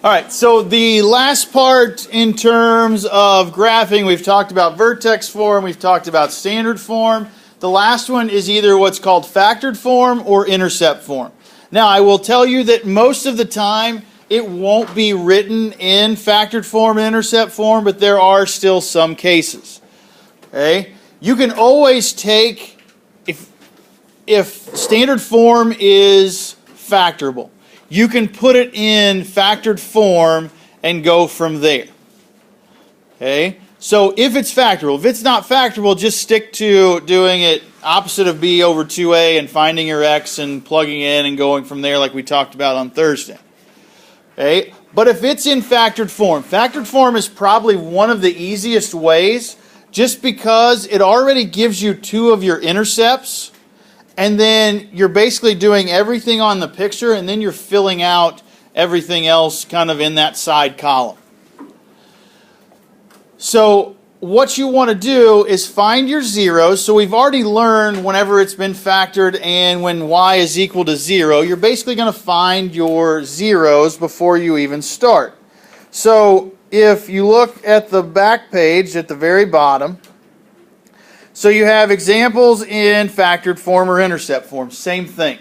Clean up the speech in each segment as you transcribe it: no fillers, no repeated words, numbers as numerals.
All right, so the last part in terms of graphing, we've talked about vertex form, we've talked about standard form. The last one is either what's called factored form or intercept form. Now, I will tell you that most of the time it won't be written in factored form and intercept form, but there are still some cases. Okay? You can always take, if standard form is factorable, you can put it in factored form and go from there. Okay? So if it's factorable, if it's not factorable, just stick to doing it opposite of b over 2a and finding your x and plugging in and going from there like we talked about on Thursday. Okay? But if it's in factored form is probably one of the easiest ways just because it already gives you two of your intercepts. And then you're basically doing everything on the picture, and then you're filling out everything else kind of in that side column. So what you want to do is find your zeros. So we've already learned whenever it's been factored and when y is equal to 0, you're basically going to find your zeros before you even start. So if you look at the back page at the very bottom, so you have examples in factored form or intercept form. Same thing.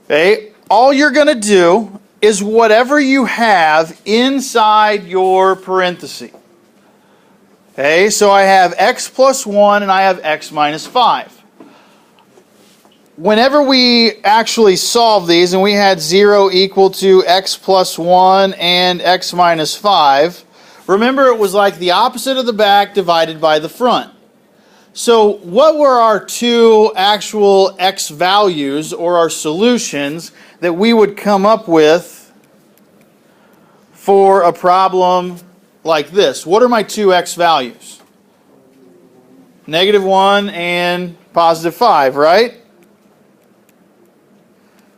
Okay? All you're going to do is whatever you have inside your parenthesis. Okay? So I have x plus 1 and I have x minus 5. Whenever we actually solve these and we had 0 equal to x plus 1 and x minus 5, remember it was like the opposite of the back divided by the front. So what were our two actual x values or our solutions that we would come up with for a problem like this? What are my two x values? -1 and +5, right?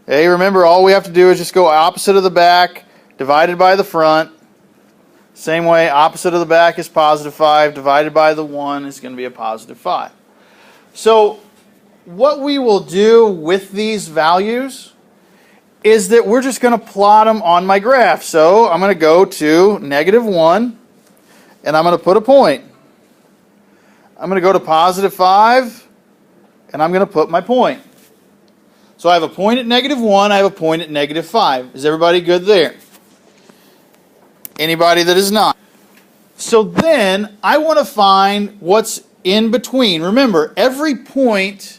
Okay, remember all we have to do is just go opposite of the back divided by the front. Same way, opposite of the back is +5, divided by the 1 is going to be a +5. So what we will do with these values is that we're just going to plot them on my graph. So I'm going to go to -1, and I'm going to put a point. I'm going to go to +5, and I'm going to put my point. So I have a point at -1, I have a point at -5. Is everybody good there? Anybody that is not. So then I want to find what's in between. Remember, every point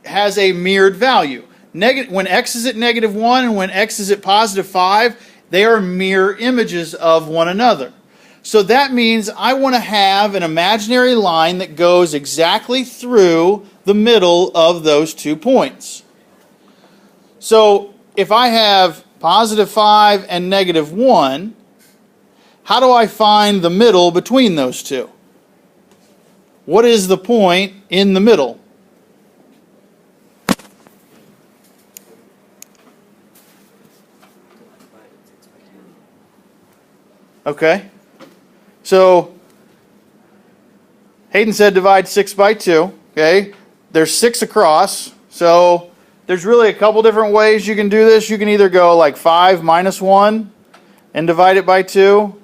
has a mirrored value. When x is at -1 and when x is at +5, they are mirror images of one another. So that means I want to have an imaginary line that goes exactly through the middle of those 2 points. So if I have +5 and -1, how do I find the middle between those two? What is the point in the middle? Okay. So Hayden said divide 6 by 2. Okay. There's 6 across. So there's really a couple different ways you can do this. You can either go like 5 minus 1 and divide it by 2.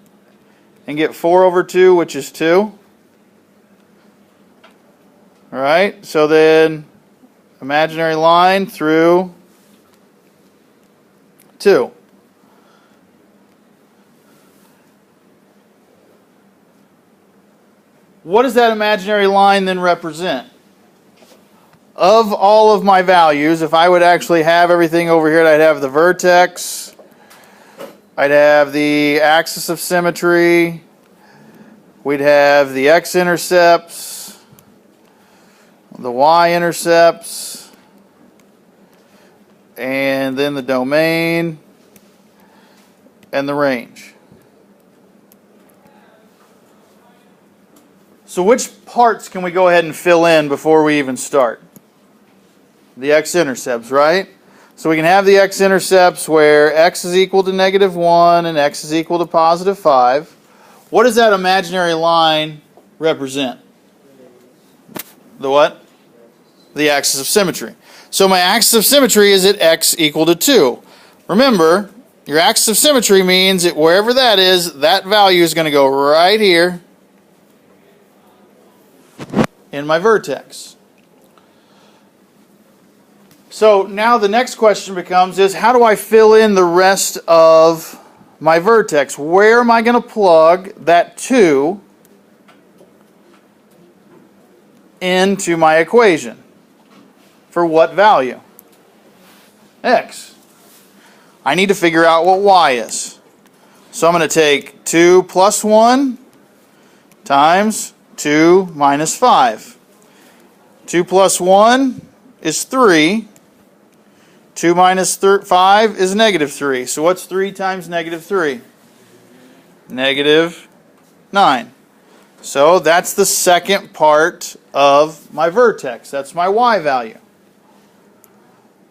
And get 4 over 2, which is 2. All right, so then imaginary line through 2. What does that imaginary line then represent? Of all of my values, if I would actually have everything over here, I'd have the vertex, I'd have the axis of symmetry, we'd have the x-intercepts, the y-intercepts, and then the domain and the range. So which parts can we go ahead and fill in before we even start? The x-intercepts, right? So we can have the x-intercepts where x is equal to -1 and x is equal to +5. What does that imaginary line represent? The what? The axis of symmetry. So my axis of symmetry is at x equal to 2. Remember, your axis of symmetry means that wherever that is, that value is going to go right here in my vertex. So now the next question becomes is how do I fill in the rest of my vertex? Where am I going to plug that 2 into my equation? For what value? X. I need to figure out what y is. So I'm going to take 2 plus 1 times 2 minus 5. 2 plus 1 is 3. 2 minus 5 is negative 3. So what's 3 times negative 3? Negative 9. So that's the second part of my vertex. That's my y value.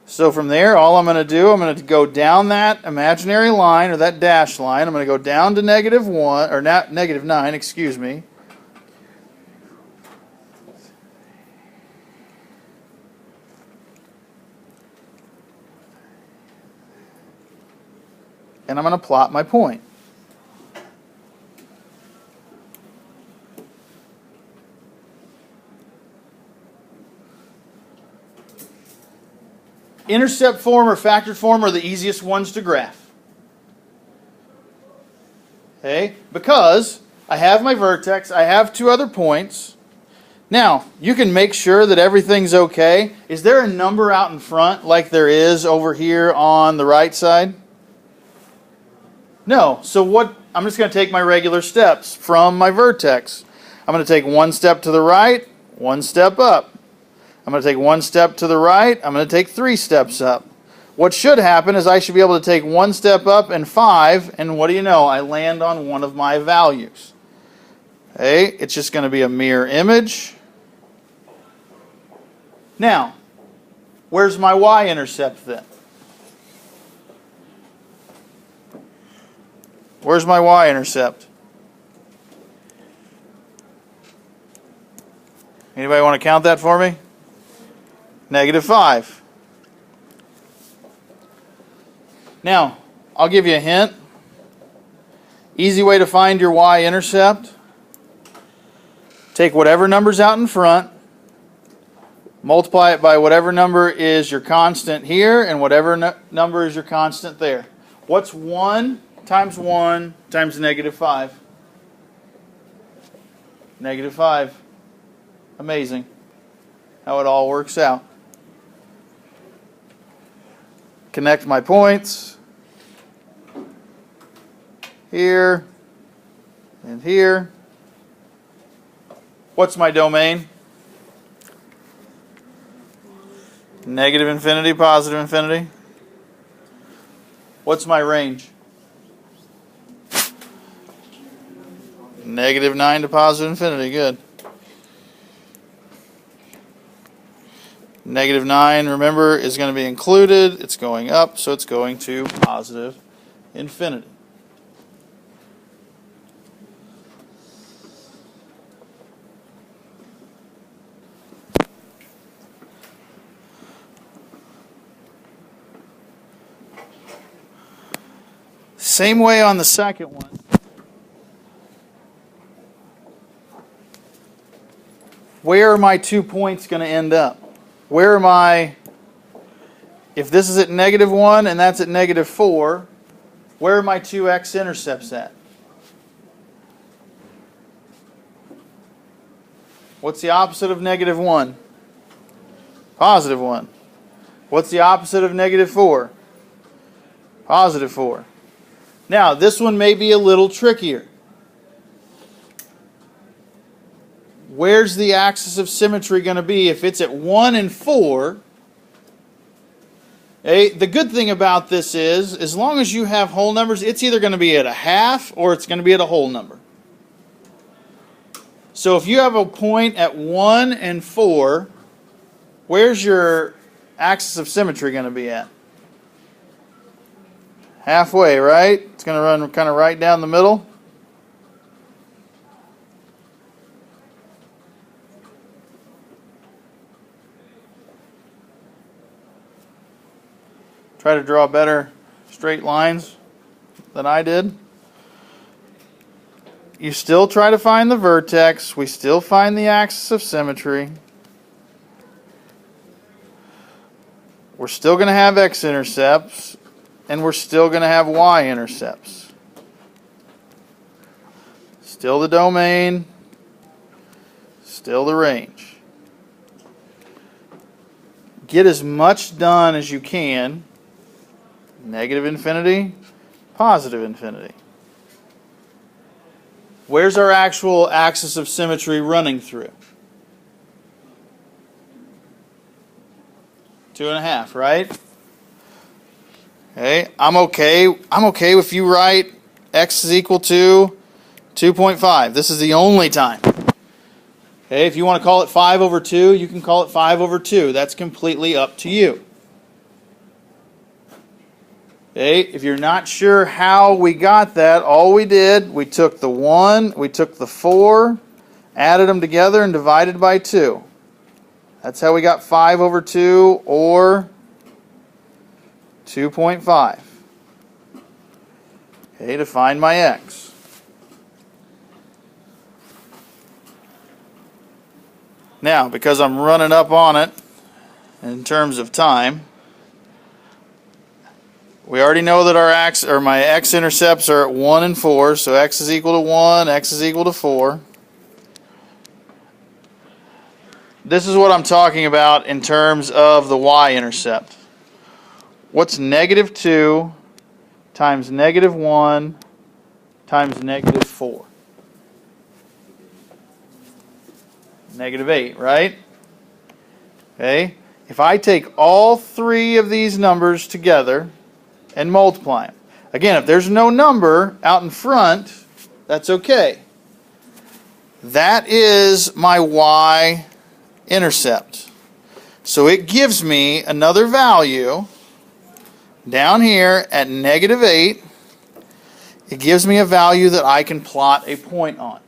So from there, all I'm going to do, I'm going to go down that imaginary line, or that dashed line. I'm going to go down to negative 1, or negative 9, excuse me. And I'm going to plot my point. Intercept form or factored form are the easiest ones to graph. Okay? Because I have my vertex, I have 2 other points. Now, you can make sure that everything's okay. Is there a number out in front like there is over here on the right side? No. So what? I'm just going to take my regular steps from my vertex. I'm going to take 1 step to the right, 1 step up. I'm going to take 1 step to the right. I'm going to take 3 steps up. What should happen is I should be able to take 1 step up and 5, and what do you know? I land on one of my values. Okay, it's just going to be a mirror image. Now, where's my y-intercept then? Where's my y-intercept? Anybody want to count that for me? Negative 5. Now, I'll give you a hint. Easy way to find your y-intercept. Take whatever number's out in front, multiply it by whatever number is your constant here, and whatever number is your constant there. What's 1 times negative 5? Negative 5. Amazing how it all works out. Connect my points here and here. What's my domain? Negative infinity, positive infinity. What's my range? Negative 9 to positive infinity. Good. Negative 9, remember, is going to be included. It's going up, so it's going to positive infinity. Same way on the second one. Where are my 2 points going to end up? Where am I, if this is at negative 1 and that's at negative 4, where are my 2 x-intercepts at? What's the opposite of negative 1? Positive 1. What's the opposite of negative 4? Positive 4. Now, this one may be a little trickier. Where's the axis of symmetry going to be if it's at 1 and 4? The good thing about this is, as long as you have whole numbers, it's either going to be at a half or it's going to be at a whole number. So if you have a point at 1 and 4, where's your axis of symmetry going to be at? Halfway, right? It's going to run kind of right down the middle. Try to draw better straight lines. than I did. You still try to find the vertex. We still find the axis of symmetry. We're still going to have x-intercepts, and we're still going to have y-intercepts. Still the domain, still the range. Get as much done as you can. Negative infinity, positive infinity. Where's our actual axis of symmetry running through? 2.5, right? Okay, I'm okay if you write x is equal to 2.5. This is the only time. Okay, if you want to call it 5 over 2, you can call it 5 over 2. That's completely up to you. Okay, if you're not sure how we got that, all we did, we took the 1, we took the 4, added them together and divided by 2. That's how we got 5 over 2 or 2.5. Okay, to find my x. Now, because I'm running up on it in terms of time, we already know that my x-intercepts are at 1 and 4, so x is equal to 1, x is equal to 4. This is what I'm talking about in terms of the y-intercept. What's negative 2 times negative 1 times negative 4? Negative 8, right? Okay. If I take all three of these numbers together and multiply them. Again, if there's no number out in front, that's okay. That is my y-intercept. So it gives me another value down here at negative 8. It gives me a value that I can plot a point on.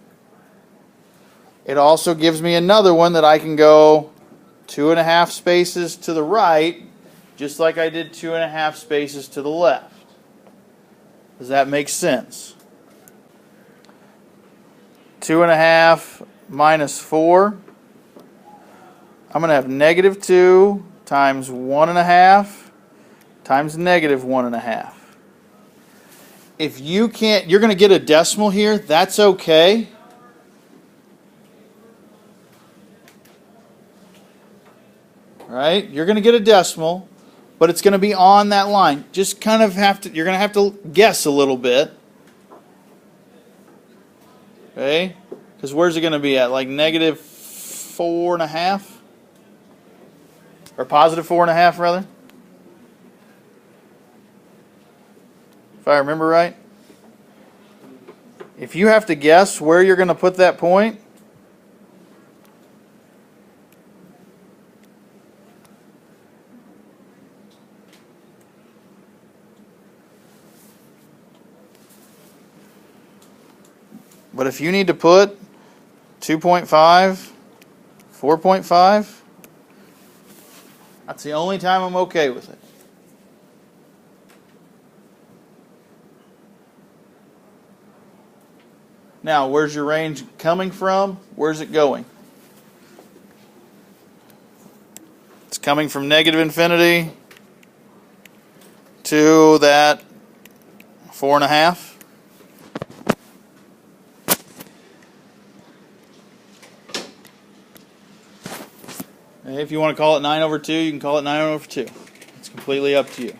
It also gives me another one that I can go 2.5 spaces to the right, just like I did 2.5 spaces to the left. Does that make sense? 2.5 minus 4. I'm going to have negative 2 times 1.5 times negative 1.5. If you can't, you're going to get a decimal here. That's okay. Right? You're going to get a decimal, but it's going to be on that line. Just kind of you're going to have to guess a little bit. Okay? Because where's it going to be at? Like negative 4.5? Or positive 4.5 rather? If I remember right. If you have to guess where you're going to put that point, but if you need to put 2.5, 4.5, that's the only time I'm okay with it. Now, where's your range coming from? Where's it going? It's coming from negative infinity to that 4.5. If you want to call it 9 over 2, you can call it 9 over 2. It's completely up to you.